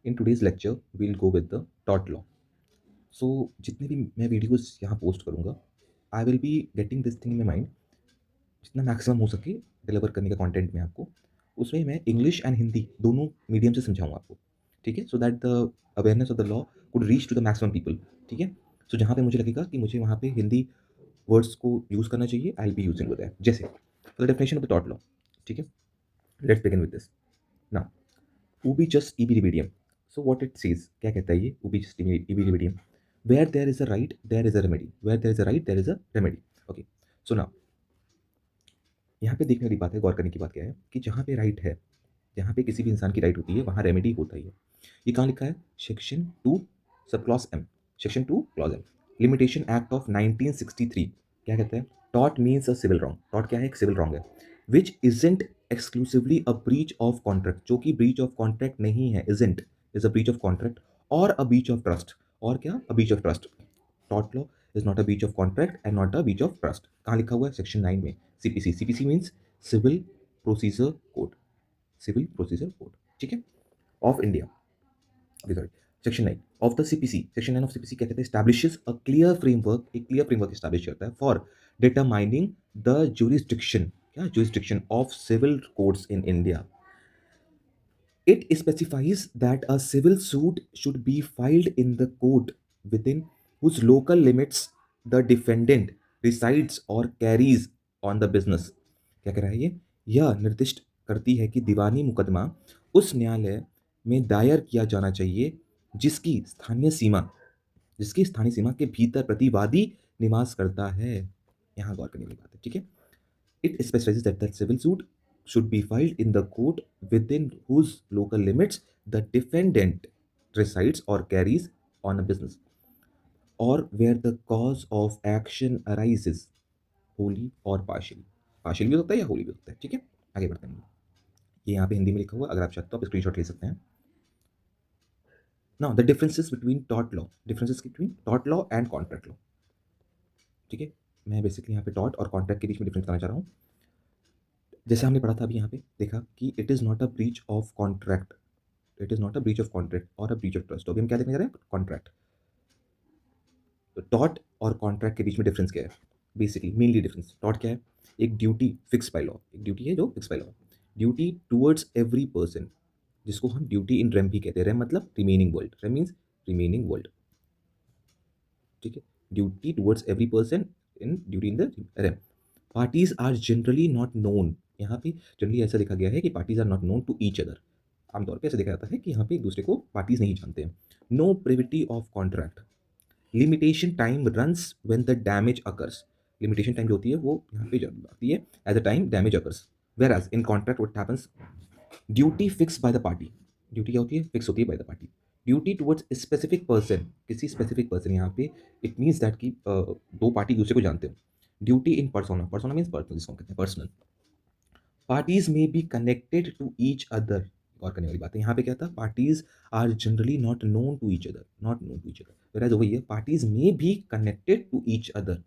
In today's lecture, we'll go with the tort law. So जितने भी मैं videos यहाँ पोस्ट करूँगा, आई will be getting this thing in my mind, जितना maximum हो सके डिलीवर करने का कंटेंट में आपको, उसमें मैं इंग्लिश एंड हिंदी दोनों मीडियम से समझाऊंगा आपको, ठीक है, so that the awareness of the law could reach to the maximum people, ठीक है। सो जहाँ पे मुझे लगेगा कि मुझे वहाँ पे हिंदी वर्ड्स को यूज़ करना चाहिए, I will be using with that. जैसे for the definition of the टॉट लॉ, ठीक है, let's begin with this now. उबी जस्ट ईबी रिमीडियम, सो व्हाट इट सेज, क्या कहता है ये उबी जस्ट ईबी रिमीडियम, where there is a right there is a remedy, where there is a right there is a remedy. Okay, so now यहाँ पे देखने वाली बात है, गौर करने की बात क्या है कि जहाँ पे राइट है, जहाँ पे किसी भी इंसान की राइट होती है, वहाँ रेमेडी होता ही है। ये कहाँ लिखा है? Section 2 sub clause M, section 2 clause M, limitation act of 1963 क्या कहता है? टॉट मीन्स अ सिविल रॉन्ग, टॉट क्या है? एक सिविल रॉन्ग है, which isn't exclusively a breach of contract, जो कि ब्रीच ऑफ कॉन्ट्रैक्ट नहीं है, isn't is a breach of contract, और अ ब्रीच ऑफ ट्रस्ट, और क्या? A breach of trust. टॉट law is not a breach of contract and not a breach of trust. कहाँ लिखा हुआ है? सेक्शन 9 में, CPC. CPC means civil procedure code, civil procedure code, ठीक है, of India. Sorry, section 9 of the CPC, section 9 of CPC क्या कहते हैं? एस्टैब्लिशेस अ क्लियर फ्रेमवर्क, एक क्लियर फ्रेमवर्क एस्टैब्लिश करता है फॉर डिटरमाइनिंग द जुरिस्डिक्शन, क्या? Jurisdiction of civil courts in India. It specifies that a civil suit should be filed in the court within whose local limits the defendant resides or carries on the business। क्या कह रहा है ये? यह निर्दिष्ट करती है कि दीवानी मुकदमा उस न्यायालय में दायर किया जाना चाहिए जिसकी स्थानीय सीमा, जिसकी स्थानीय सीमा के भीतर प्रतिवादी निवास करता है। यहाँ गौर करने वाली बात है, ठीक है। It specifies that the civil suit should be filed in the court within whose local limits the defendant resides or carries on a business, or where the cause of action arises wholly or partially। partially भी होता है या wholly भी होता है, ठीक है। आगे बढ़ते हैं, ये यहाँ पे हिंदी में लिखा हुआ है, अगर आप चाहते हो आप स्क्रीनशॉट ले सकते हैं। Now the differences between taught law, differences between taught law and contract law, ठीक है। मैं बेसिकली यहाँ पे टॉट और कॉन्ट्रैक्ट के बीच में डिफरेंस करना चाह रहा हूँ। जैसे हमने पढ़ा था अभी यहाँ पे देखा कि it is not a breach of contract, it is not a breach of contract और अ ब्रीच ऑफ ट्रस्ट। तो अभी हम क्या देखने जा रहे हैं? कॉन्ट्रैक्ट। तो टॉट और कॉन्ट्रैक्ट के बीच में डिफरेंस क्या है? बेसिकली मेनली डिफरेंस टॉट क्या है? एक ड्यूटी फिक्स बाय लॉ, एक ड्यूटी है जो fix by law, duty towards every person, जिसको हम ड्यूटी इन रेम भी कहते हैं। रेम मतलब remaining world, rem means remaining world, ठीक है। Duty towards every person in duty in the rem. Parties are generally not known, यहाँ पे जनरली ऐसा देखा गया है कि parties are not known to each other. आमतौर पे ऐसा देखा जाता है कि यहाँ पे एक दूसरे को पार्टीज नहीं जानते हैं। No privity of contract, limitation time runs when the damage occurs, limitation time जो होती है वो यहाँ पे आती है at the time damage occurs. Whereas in contract what happens, duty fix by the party, duty क्या होती है? फिक्स होती है by the party. Duty towards specific person, किसी स्पेसिफिक पर्सन, यहाँ पे इट मीन्स दैट कि दो पार्टी दूसरे को जानते हो। Duty in persona, persona means person, जिसको हम कहते हैं पर्सनल। पार्टीज में be connected to each other, गौर करने वाली बात है, यहाँ पे क्या था? Parties are generally not known to each other, not known to each other, whereas वही है पार्टीज में be connected to each other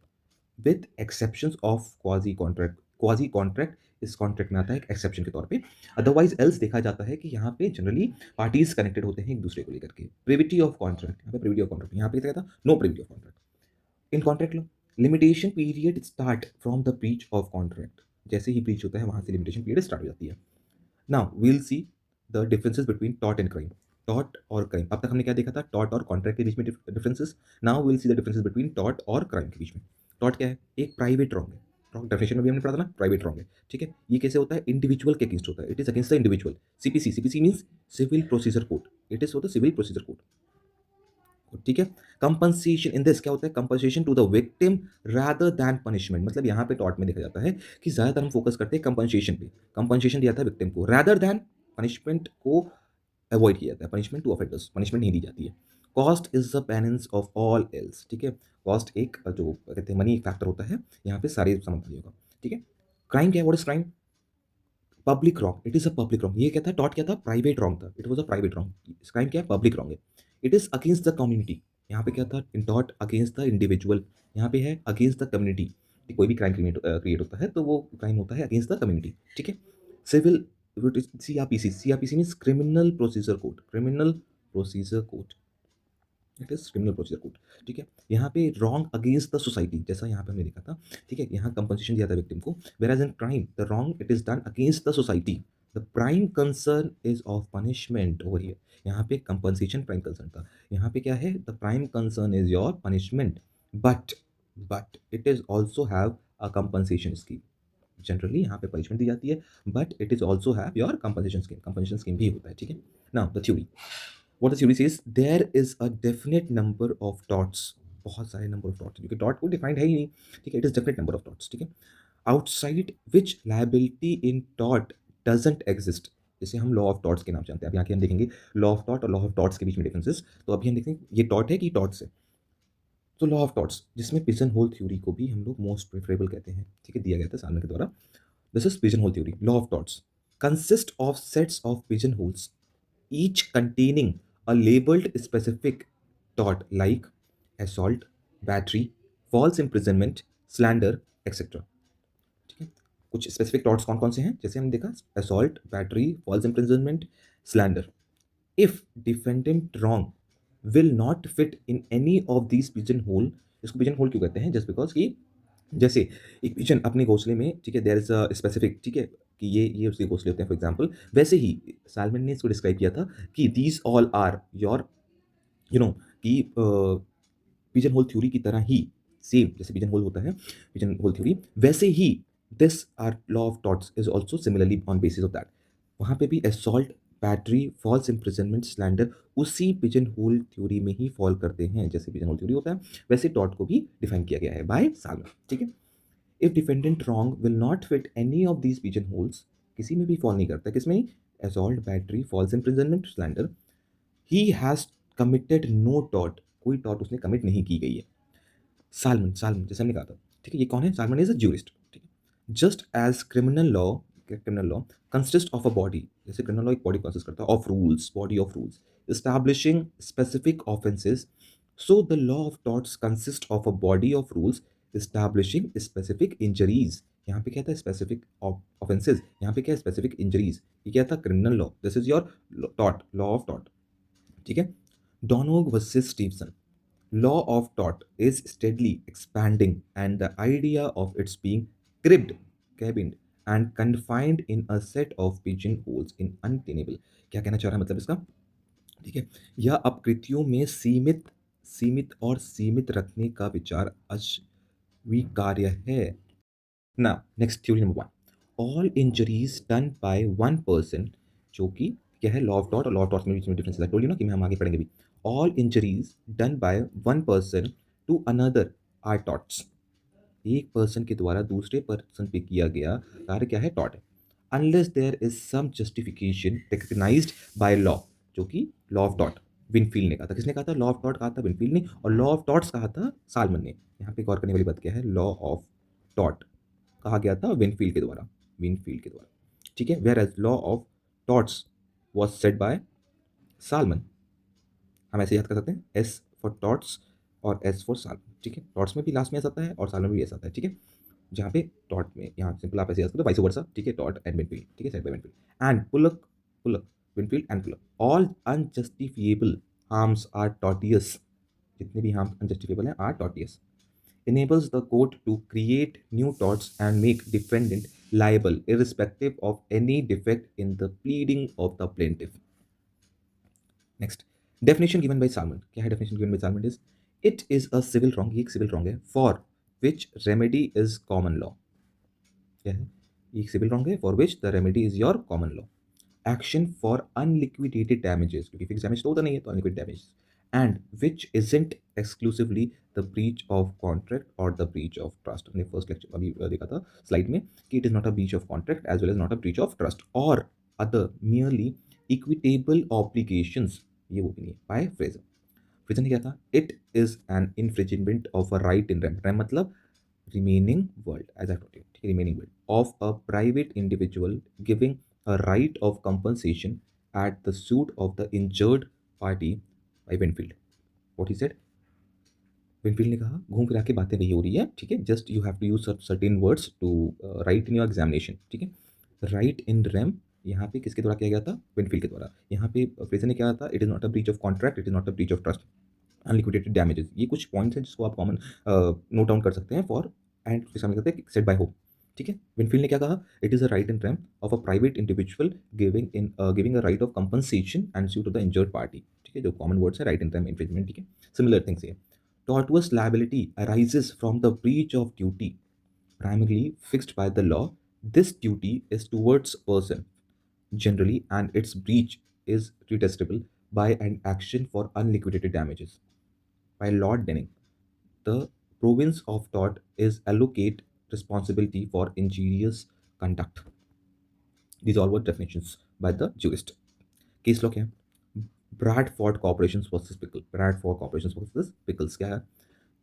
with exceptions of quasi contract. Quasi contract इस कॉन्ट्रैक्ट में आता है एक एक्सेप्शन के तौर पे। अदरवाइज एल्स देखा जाता है कि यहाँ पे जनरली पार्टीज कनेक्टेड होते हैं एक दूसरे को लेकर के। प्रिविटी ऑफ कॉन्ट्रैक्ट, यहाँ पे प्रिविटी ऑफ कॉन्ट्रैक्ट, यहाँ पे क्या था? No privity of contract in contract law. Limitation period start from the breach of contract, जैसे ही ब्रीच होता है वहां से लिमिटेशन पीरियड स्टार्ट हो जाती है। Now we'll see the differences between टॉट एंड क्राइम। टॉट और क्राइम, अब तक हमने क्या देखा था? टॉट और कॉन्ट्रैक्ट के बीच में differences. Now will see the differences between taught और क्राइम के बीच में। टॉट क्या है? एक प्राइवेट रॉन्ग है, रॉन्ग डेफिनेशन में भी हमने पढ़ा था ना, प्राइवेट रॉन्ग है, ठीक है। ये कैसे होता है? इंडिविजुअल के अगेंस्ट होता है, it is against the individual. CPC, CPC means civil procedure code, it is होता सिविल प्रोसीजर कोड, ठीक है। कंपनसेशन इन दिस क्या होता है? Compensation to the victim rather than punishment, मतलब यहाँ पे टॉट में देखा जाता है कि ज्यादातर हम फोकस करते हैं कंपनसेशन पे, कंपनसेशन दिया जाता है विक्टिम को, रादर दैन पनिशमेंट को अवॉइड किया जाता है, पनिशमेंट टू ऑफेंडर्स, पनिशमेंट नहीं दी जाती है। Cost is the penance of all else, ठीक है। कॉस्ट एक जो कहते हैं मनी फैक्टर होता है यहाँ पे सारे समझ होगा, ठीक है। क्राइम क्या है? What is crime? Public wrong, it is a public wrong. ये क्या था? टॉट क्या था? प्राइवेट रॉन्ग था, it was a private wrong. Crime क्या है? पब्लिक रॉन्ग है। It is against the community, यहाँ पे क्या था? इन टॉट अगेंस्ट द इंडिविजुअल, यहाँ पे है अगेंस्ट द कम्युनिटी। कोई भी क्राइम क्रिएट होता है तो वो क्राइम होता है अगेंस्ट द कम्युनिटी, ठीक है। Civil CrPC, CrPC means criminal procedure code, criminal procedure code, it is criminal procedure code, ठीक है। यहाँ पे रॉन्ग अगेंस्ट द सोसाइटी, जैसा यहाँ पे हमने देखा था, ठीक है, यहाँ कंपनसेशन दिया था विक्टिम को, whereas in crime the wrong it is done against the society, the prime concern is of punishment over here. यहाँ पे कंपनसेशन प्राइम कंसर्न था, यहाँ पे क्या है, the prime concern is your punishment, but but it is also have a compensation scheme. Generally यहाँ पे punishment दी जाती है, but it is also have your compensation scheme भी होता है, ठीक है। Now the theory, what the theory says, there is a definite number of dots, बहुत सारे नंबर ऑफ डॉट्स, क्योंकि डॉट को डिफाइंड है ही नहीं, ठीक है, it is definite number of dots, ठीक है, outside which liability in dot doesn't exist. जैसे हम लॉ ऑफ डॉट्स के नाम जानते हैं, अभी आगे हम देखेंगे लॉ ऑफ डॉट और लॉ ऑफ डॉट्स के बीच में डिफरेंसेस, तो अभी हम देखेंगे ये डॉट है कि डॉट्स है। तो लॉ ऑफ डॉट्स, जिसमें पिजन होल थ्योरी को भी हम लोग मोस्ट प्रेफरेबल कहते हैं, ठीक है, दिया गया था सालमन के द्वारा। This is pigeon hole theory. Law of dots consist of sets of pigeonholes, each containing a labeled specific dot like assault, battery, false imprisonment, slander, etc. ठीक है, कुछ स्पेसिफिक डॉट्स कौन कौन से हैं, जैसे हमने देखा, assault, battery, false imprisonment, slander. If defendant wrong will not fit in any of these pigeon hole, इसको पिजन होल क्यों कहते हैं, जस्ट बिकॉज कि जैसे एक पिजन अपने घोंसले में, ठीक है, देयर इज अ स्पेसिफिक, ठीक है, कि ये उसके घोंसले होते हैं फॉर एग्जांपल, वैसे ही सालमन ने इसको डिस्क्राइब किया था कि these all are your, you know, कि पिजन होल थ्योरी की तरह ही, सेम जैसे पिजन होल होता है पिजन होल थ्योरी, वैसे ही this are law of torts is also similarly on basis of that. वहाँ पे भी assault, battery, false imprisonment, slander उसी पिजन होल थ्योरी में ही फॉल करते हैं, जैसे पिजन होल थ्योरी होता है वैसे डॉट को भी डिफाइन किया गया है बाय सालमन, ठीक है। If defendant wrong will not fit any of these pigeon holes, किसी में भी फॉल नहीं करता, किसमें, assault, battery, false imprisonment, slander, he has committed no टॉट, कोई टॉट उसने कमिट नहीं की गई है। सालमन, सालमन जैसे हमने कहा था, ठीक है, ये कौन है, सालमन इज अ ज्यूरिस्ट, ठीक है। Just as criminal law consist of a body, जैसे क्रिमिनल लॉ एक बॉडी कंसिस्ट करता है of rules, body of rules establishing specific offences, so the law of torts consist of a body of rules establishing specific injuries. यहाँ पे क्या था, specific offences, यहाँ पे क्या है, स्पेसिफिक इंजरीज। ये क्या था, criminal law, this is your taught, law of taught, ठीक है। डॉनोग versus स्टीवसन, law of tort is steadily expanding, and the idea of its being cribbed, cabined, and confined in a set of pigeonholes in untenable। क्या कहना चाह रहा है मतलब इसका, ठीक है, यह अपकृतियों में सीमित और सीमित रखने का विचार अस्वीकार्य है। Now, next theory number one. All injuries done by one person, जो कि क्या है, लॉ ऑफ डॉट और लॉ ऑफ डॉट्स में बीच में डिफरेंस है, टोल्ड यू ना कि मैं हम आगे पढ़ेंगे भी। All injuries done by one person to another are torts, एक पर्सन के द्वारा दूसरे पर्सन पे किया गया कार्य क्या है, टॉट है। Unless there is some justification recognised by law, जो कि लॉ ऑफ डॉट विनफील्ड ने कहा था, किसने कहा था, लॉ ऑफ डॉट कहा था विनफील्ड ने, और लॉ ऑफ डॉट्स कहा था सालमन ने। यहाँ पे गौर करने वाली बात क्या है, लॉ ऑफ डॉट कहा गया था विनफील्ड के द्वारा, ठीक है, whereas law of torts was set by Salmond. हम ऐसे याद कर सकते हैं, एस फॉर टॉट्स और एस फॉर सालमन, ठीक है, टॉट्स में भी लास्ट में ऐसा आता है और सालमन में भी ऐसा आता है, ठीक है, जहाँ पे टॉट में, यहाँ सिंपल आप ऐसे याद करते हो, वाइस वर्सा, ठीक है, टॉट एंड विनफील्ड, ठीक है, set by Winfield and Pollock Winfield and Pollock, all unjustifiable harms are tortious, जितने भी हार्म अनजस्टिफिएबल हैं are tortious, enables the court to create new torts and make defendant liable irrespective of any defect in the pleading of the plaintiff. Next, definition given by Salmon, क्या है definition given by Salmon is, it is a civil wrong, ये एक civil wrong है, for which remedy is common law, क्या है, ये एक civil wrong है for which the remedy is your common law, action for unliquidated damages, क्योंकि fixed damage तो होता नहीं है, तो unliquidated damages, and which isn't exclusively the breach of contract or the breach of trust। हमने first lecture अभी देखा था स्लाइड में कि it is not a breach of contract as well as not a breach of trust or other merely equitable obligations, ये वो भी नहीं है, बाय फ्रेजर ने क्या था, it is an infringement of a right in RAM मतलब remaining world, as I told you, remaining world of a private individual giving a right of compensation at the suit of the injured party by Winfield। What he said, Winfield ने कहा, घूम फिरा के बातें वही हो रही है, ठीक है, just you have to use certain words to write in your examination, ठीक है, राइट इन रेम यहाँ पे किसके द्वारा किया गया था? विंडफील्ड के द्वारा। यहाँ पे फ्रेजर ने क्या था? It is not a breach of contract, it is not a breach of trust, unliquidated damages. ये कुछ पॉइंट्स हैं जिसको आप कॉमन नोट डाउन कर सकते हैं फॉर एंड फिर हम कहते हैं सेट बाय होप। ठीक है, विंडफील्ड ने क्या कहा? It is a right in rem of a private individual giving a right of compensation and sue to the injured party। ठीक है, जो कॉमन वर्ड्स है राइट इन ट्रेम इन्फ्रिंजमेंट। ठीक है, सिमिलर थिंग्स ये। Tortuous liability arises from the breach of duty primarily fixed by the law. This duty is towards person generally, and its breach is redressable by an action for unliquidated damages. By Lord Denning, the province of tort is allocate responsibility for injurious conduct. These all were definitions by the jurist. Case law क्या है? Bradford Corporations versus Pickle. Bradford Corporations versus Pickles क्या है?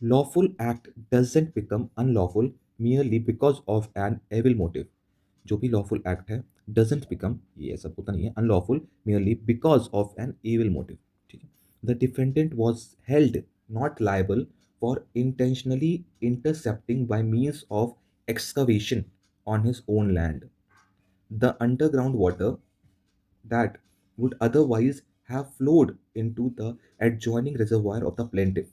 Lawful act doesn't become unlawful merely because of an evil motive. जो भी lawful act है doesn't become, ये सब होता नहीं है, unlawful merely because of an evil motive। ठीक है, the defendant was held not liable for intentionally intercepting by means of excavation on his own land the underground water that would otherwise have flowed into the adjoining reservoir of the plaintiff,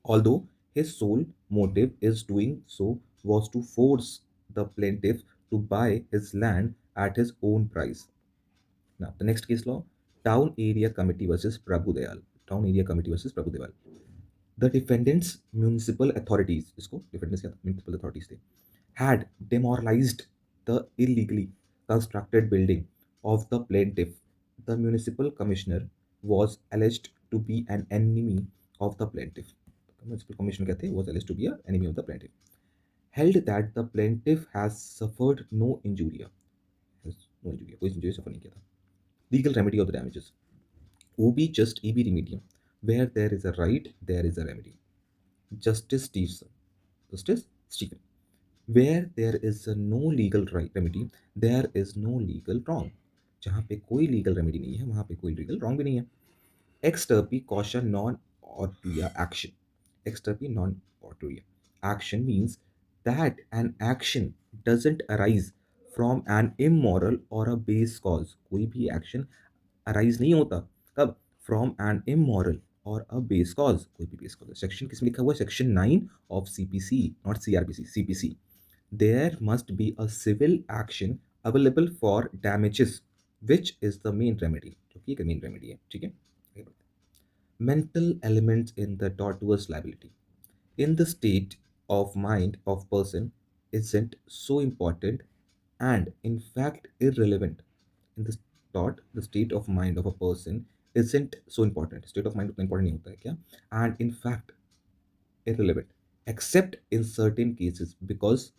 although his sole motive is doing so was to force the plaintiff to buy his land at his own price. Now, the next case law, Town Area Committee versus Prabhu Dayal. Town Area Committee versus Prabhu Dayal. The defendants' municipal authorities, इसको defendants क्या था? Municipal authorities थे, had demoralized the illegally constructed building of the plaintiff. The municipal commissioner was alleged to be an enemy of the plaintiff. The municipal commissioner क्या थे? Was alleged to be an enemy of the plaintiff. Held that the plaintiff has suffered no injury. Has no injury. कोई injury suffer नहीं किया था. Legal remedy of the damages. OB just EB remedium. Where there is a right, there is a remedy. Justice Stevenson. Justice Stephen. Where there is a no legal right remedy, there is no legal wrong. जहाँ पे कोई legal remedy नहीं है वहाँ पे कोई legal wrong भी नहीं है। Extirpi caution non ortuia action. Extirpi non ortuia action means that an action doesn't arise from an immoral or a base cause. कोई भी action arise नहीं होता कब? From an immoral or a base cause. कोई भी base cause। Section किसमें लिखा हुआ है? Section 9 of CPC, not CRPC, CPC. There must be a civil action available for damages, which is the main remedy। जो कि एक मेन रेमेडी है। ठीक है, mental elements in the tortuous liability. In the state of mind of person isn't so important and in fact irrelevant. In the thought, the state of mind of a person isn't so important. State of mind उतना important नहीं होता है क्या? And in fact irrelevant, except in certain cases because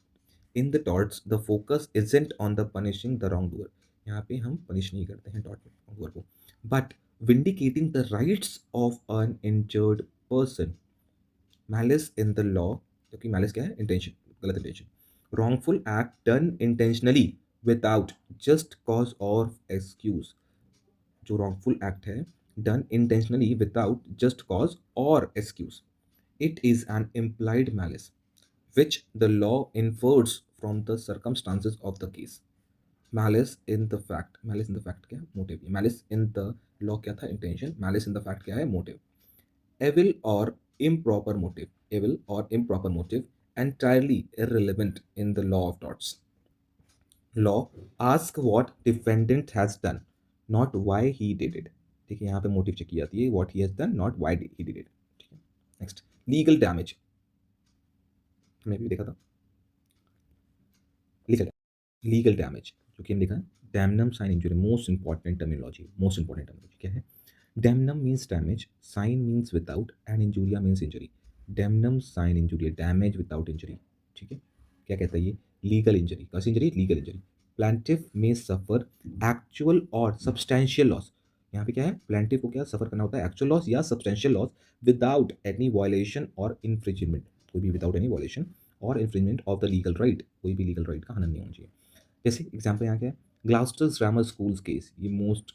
in the torts the focus isn't on the punishing the wrongdoer। यहाँ पे हम punish नहीं करते हैं टॉर्ट wrongdoer को, but vindicating the rights of an injured person। malice in the law, क्योंकि malice क्या है? इंटेंशन, गलत intention. wrongful act done intentionally without just cause or excuse। जो wrongful act है done intentionally without just cause or excuse, it is an implied malice which the law infers from the circumstances of the case। malice in the fact क्या है? Motive. malice in the law क्या था? Intention. malice in the fact क्या है? Motive. evil or improper motive, evil or improper motive entirely irrelevant in the law of torts। law ask what defendant has done, not why he did it। ठीक है, यहाँ पे motive check की जाती है, what he has done, not why he did it। ठीक है, next legal damage, हमने भी देखा था। लीगल डैमेज जो कि हम देखा है, damnum sine injury, most important terminology, most important terminology क्या है? Damnum means damage, sine means without and injuria means injury. Damnum sine injuria, damage without injury. ठीक है, क्या कहता है ये? Legal injury. कैसी इंजरी? Legal injury. प्लांटिफ में सफर एक्चुअल और सब्सटैंशियल लॉस। यहाँ पे क्या है? प्लांटिफ को क्या सफर करना होता है? एक्चुअल लॉस या substantial loss without any violation और इन्फ्रिंजमेंट। कोई भी विदाउट एनी वायलेशन और infringement of the legal right, कोई भी लीगल राइट का हनन नहीं होना चाहिए। जैसे एग्जाम्पल यहाँ क्या है? ग्लास्टर्स ग्रामर स्कूल्स केस, ये मोस्ट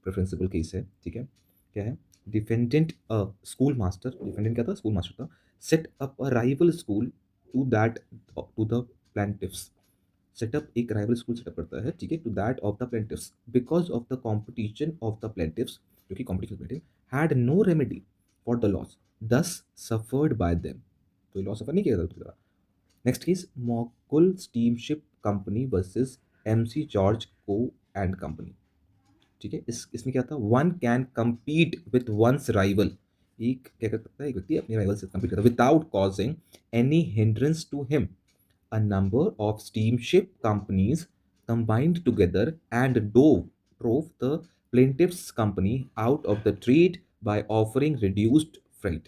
प्रेफरेंसिबल केस है। ठीक है, क्या है? डिफेंडेंट स्कूल मास्टर, डिफेंडेंट क्या था? स्कूल मास्टर था, set up a rival school to that to the plaintiffs setup एक राइवल स्कूल सेटअप करता है, ठीक है, to that of the plaintiffs because of the competition of the plaintiffs, जो कि competition plaintiff had no remedy for the loss thus suffered by them, तो loss suffer नहीं किया था। Next is Mogul steamship company versus MC George Gow and company, ठीक है। इसमें क्या था, one can compete with one's rival, एक क्या कर सकता है, एक व्यक्ति अपने राइवल से compete करता है without causing any hindrance to him. A number of steamship companies combined together and drove the plaintiff's company out of the trade by offering reduced freight.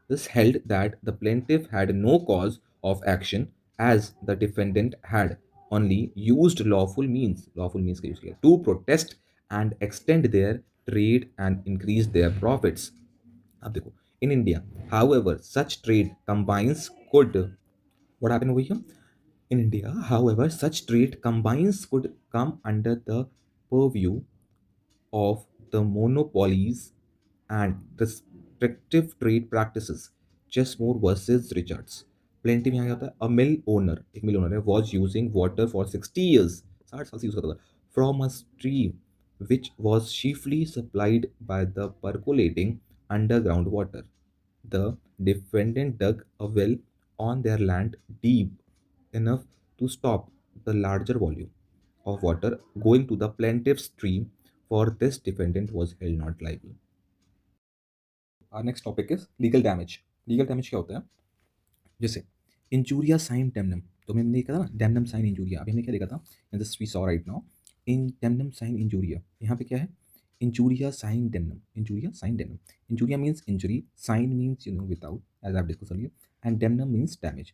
This held that the plaintiff had no cause of action as the defendant had only used lawful means का use किया, to protest and extend their trade and increase their profits. अब देखो, in India, however, such trade combines could, what happened over here? In India, however, such trade combines could come under the purview of the monopolies and restrictive trade practices. Chessmore versus Richards. Plenty में आ जाता है, a mill owner, एक mill owner है, was using water for 60 years, 60 साल से use करता था, from a stream which was chiefly supplied by the percolating underground water. The defendant dug a well on their land deep enough to stop the larger volume of water going to the plaintiff's stream. For this, defendant was held not liable. Our next topic is legal damage. Legal damage क्या होता है, जैसे injuria sine डेमनम, तो हमने देखा था ना डेमनम sine injuria, अभी हमने क्या देखा था, this we saw right now in damnum sine injuria, यहाँ पे क्या है, injuria sine damnum, injuria sine damnum, injuria means injury, sine means you know without, as I discuss earlier, and damnum means damage.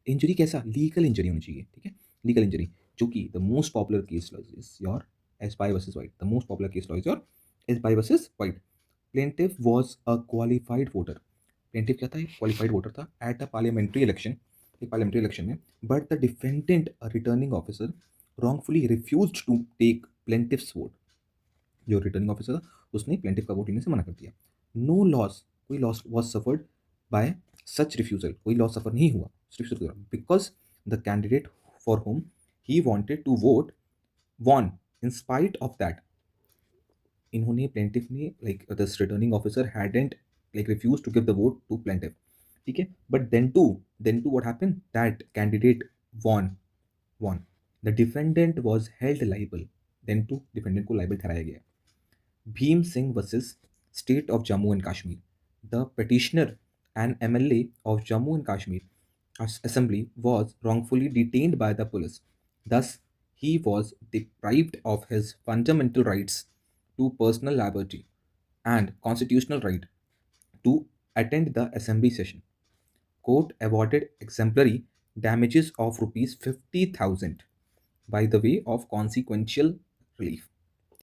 Injury कैसा, legal injury होनी चाहिए, ठीक है, legal injury, जो कि the most popular case law is your Ashby versus White, the most popular case law is your Ashby versus white. Plaintiff was a qualified voter, plaintiff क्या था, एक क्वालिफाइड वोटर था एट अ पार्लियामेंट्री इलेक्शन, एक parliamentary election में, but the defendant a returning officer wrongfully refused to take plaintiff's vote, जो returning officer था उसने plaintiff का वोट लेने से मना कर दिया। नो लॉस, कोई loss was suffered by such refusal, कोई लॉस सफर नहीं हुआ refusal, because the candidate for whom he wanted to vote won in spite of that, इन्होंने प्लेंटिफ ने like this returning officer hadn't like refuse to give the vote to plaintiff, ठीक है, but then to what happened, that candidate won the defendant was held liable, then to defendant को liable ठहराया गया। Bhim Singh versus State of Jammu and Kashmir. The petitioner, an MLA of Jammu and Kashmir Assembly, was wrongfully detained by the police. Thus, he was deprived of his fundamental rights to personal liberty and constitutional right to attend the assembly session. Court awarded exemplary damages of rupees 50,000 by the way of consequential relief.